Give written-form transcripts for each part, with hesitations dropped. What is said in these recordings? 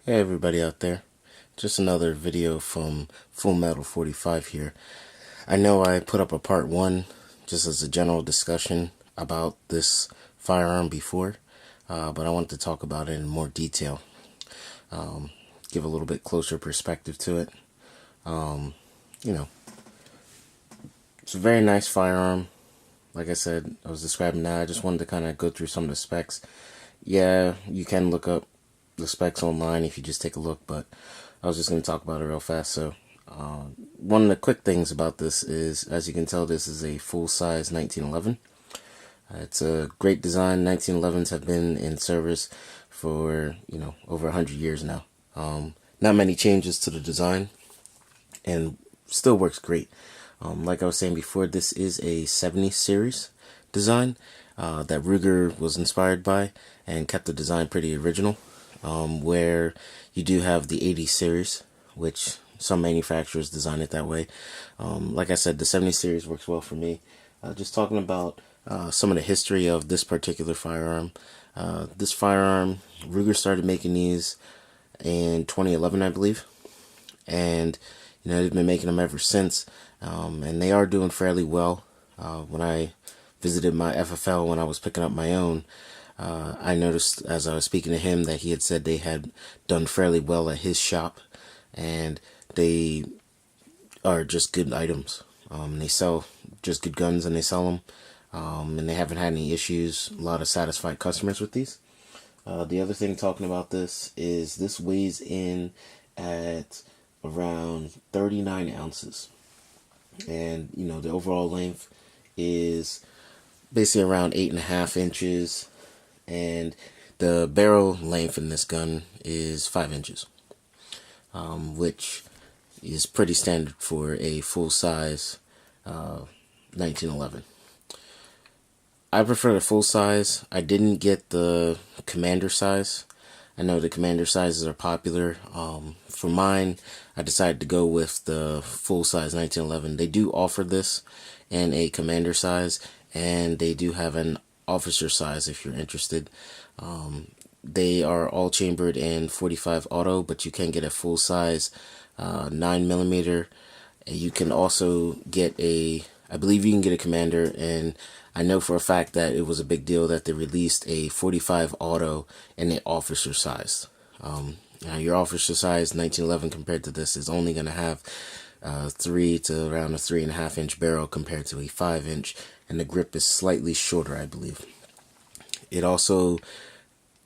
Hey everybody out there, just another video from Full Metal 45 here. I know I put up a part 1 just as a general discussion about this firearm before, but I wanted to talk about it in more detail, give a little bit closer perspective to it. You know, it's a very nice firearm. Like I said, I was describing that. I just wanted to kind of go through some of the specs. Yeah, you can look up the specs online if you just take a look, but I was just going to talk about it real fast. So one of the quick things about this is, as you can tell, this is a full-size 1911. It's a great design. 1911s have been in service for over 100 years now. Not many changes to the design, and still works great. Like I was saying before, this is a 70 series design that Ruger was inspired by and kept the design pretty original. Where you do have the 80 series, which some manufacturers design it that way. Like I said, the 70 series works well for me. Just talking about some of the history of this particular firearm. This firearm, Ruger started making these in 2011, I believe. And, they've been making them ever since. And they are doing fairly well. When I visited my FFL when I was picking up my own, I noticed as I was speaking to him that he had said they had done fairly well at his shop, and they are just good items. They sell just good guns, and they sell them, and they haven't had any issues. A lot of satisfied customers with these. The other thing talking about this is this weighs in at around 39 ounces, and the overall length is basically around 8.5 inches. And the barrel length in this gun is 5 inches, which is pretty standard for a full-size 1911. I prefer the full size. I didn't get the commander size. I know the commander sizes are popular. For mine, I decided to go with the full-size 1911. They do offer this in a commander size, and they do have an officer size if you're interested. They are all chambered in 45 auto, but you can get a full size 9mm. You can also get I believe you can get a commander, and I know for a fact that it was a big deal that they released a 45 auto in the officer size. Now your officer size 1911 compared to this is only going to have 3 to around a 3.5 inch barrel compared to a 5 inch, and the grip is slightly shorter, I believe. It also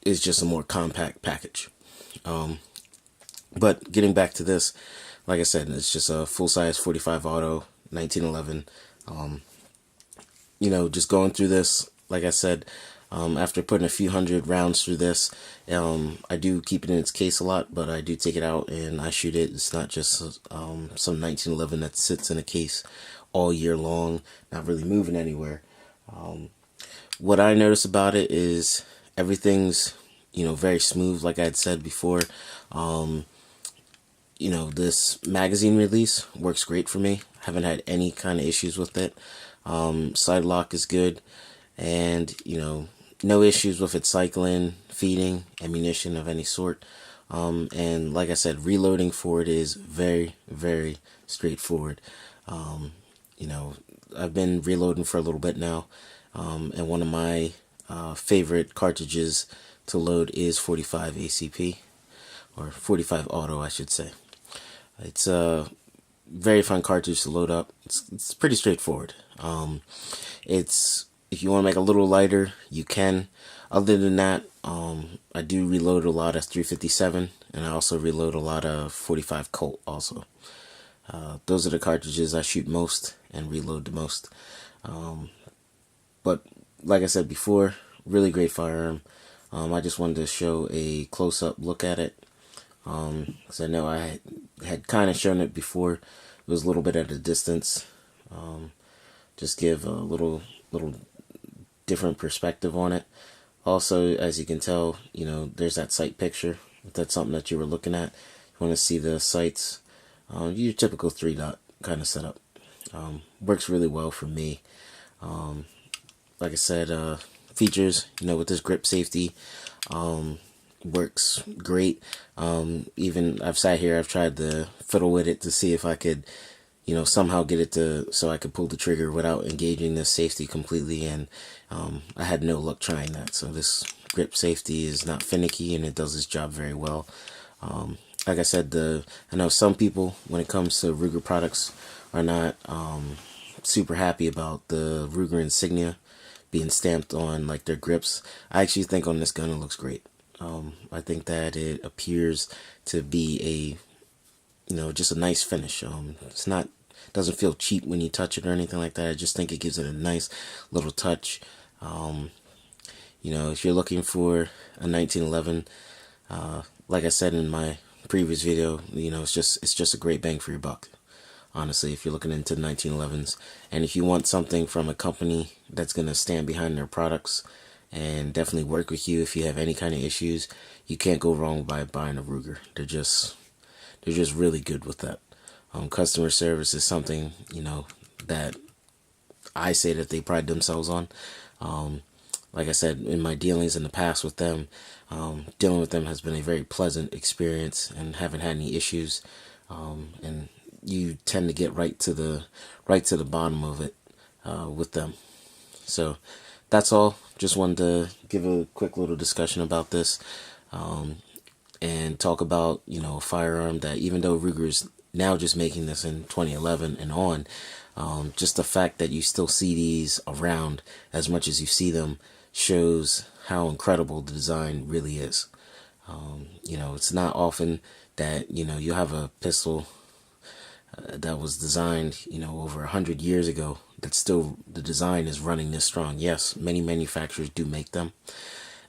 is just a more compact package. But getting back to this, like I said, it's just a full-size 45 auto 1911. Just going through this, like I said, after putting a few hundred rounds through this, I do keep it in its case a lot, but I do take it out and I shoot it. It's not just some 1911 that sits in a case all year long, not really moving anywhere. What I notice about it is everything's very smooth, like I had said before. This magazine release works great for me. Haven't had any kind of issues with it. Side lock is good, and no issues with it cycling, feeding, ammunition of any sort. And like I said, reloading for it is very, very straightforward. I've been reloading for a little bit now, and one of my favorite cartridges to load is 45 ACP, or 45 auto, I should say. It's a very fun cartridge to load up. It's pretty straightforward. If you want to make it a little lighter, you can. Other than that, I do reload a lot of 357, and I also reload a lot of 45 Colt also. Those are the cartridges I shoot most and reload the most. But like I said before, really great firearm. I just wanted to show a close-up look at it, because I know I had kind of shown it before. It was a little bit at a distance. Just give a little different perspective on it. Also, as you can tell, there's that sight picture. If that's something that you were looking at, you want to see the sights. Your typical 3-dot kind of setup. Works really well for me. Like I said, features, with this grip safety, works great. Even I've sat here, I've tried to fiddle with it to see if I could, somehow get it to so I could pull the trigger without engaging the safety completely, and I had no luck trying that. So this grip safety is not finicky, and it does its job very well. Like I said, I know some people, when it comes to Ruger products, are not super happy about the Ruger insignia being stamped on like their grips. I actually think on this gun it looks great. I think that it appears to be just a nice finish. It's not, doesn't feel cheap when you touch it or anything like that. I just think it gives it a nice little touch. If you're looking for a 1911, like I said in my previous video, it's just a great bang for your buck. Honestly, if you're looking into 1911s, and if you want something from a company that's going to stand behind their products and definitely work with you if you have any kind of issues, you can't go wrong by buying a Ruger. They're just really good with that. Customer service is something, that I say that they pride themselves on. Like I said, in my dealings in the past with them, dealing with them has been a very pleasant experience, and haven't had any issues. And you tend to get right to the bottom of it with them. So that's all. Just wanted to give a quick little discussion about this, and talk about a firearm that, even though Ruger's now just making this in 2011 and on, just the fact that you still see these around as much as you see them shows how incredible the design really is. It's not often that you have a pistol that was designed over 100 years ago that still the design is running this strong. Yes, many manufacturers do make them.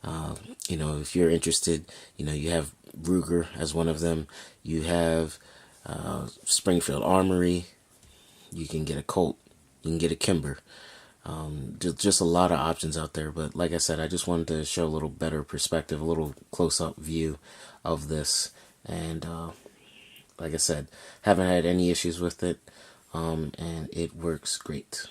If you're interested, you have Ruger as one of them. You have Springfield Armory. You can get a Colt. You can get a Kimber. Just a lot of options out there. But like I said, I just wanted to show a little better perspective, a little close-up view of this. And like I said, haven't had any issues with it, and it works great.